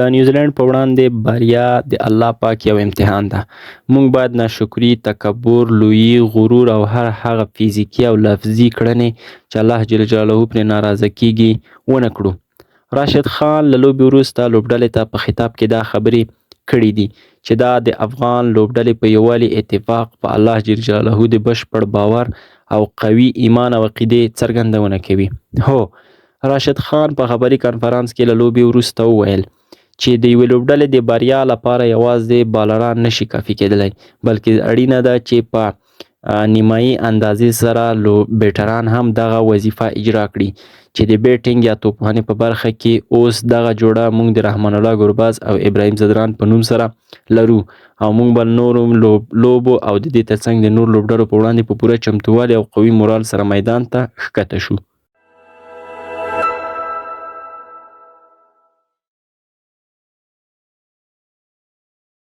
د نیوزیلند په وړاندې بریا د الله پاک یو امتحان ده. موږ باید ناشکري، تکبر، لویي، غرور او هر هغه فزیکي او لفظي کړنې چې الله جل جلاله پرې ناراضه کیږي ونه کړو. راشد خان له لوبې وروسته لوبډلې ته په خطاب کې دا خبرې کړي دي چې دا د افغان لوبډلې په یووالي، اتفاق، په الله جل جلاله د بشپړ باور او قوي ایمان او عقیدې څرګندونه کوي. هو، راشد خان په خبري کانفرانس کې له لوبې وروسته وویل چې د یوې لوبډلې د بریا لپاره یوازې بالران نشي کافي کېدلی، بلکې اړینه ده چې په نیمایي اندازې سره بیټران هم دغه وظیفه اجرا کړي چې د بیټینګ یا توپخانې په برخه کې اوس دغه جوړه موږ د رحمان الله ګربز او ابراهیم ځدران په نوم سره لرو او موږ به نورو لوبو او د دې ترڅنګ د نورو لوبډلو په وړاندې په پوره چمتووالي او قوي مورال سره میدان ته ښکته شو.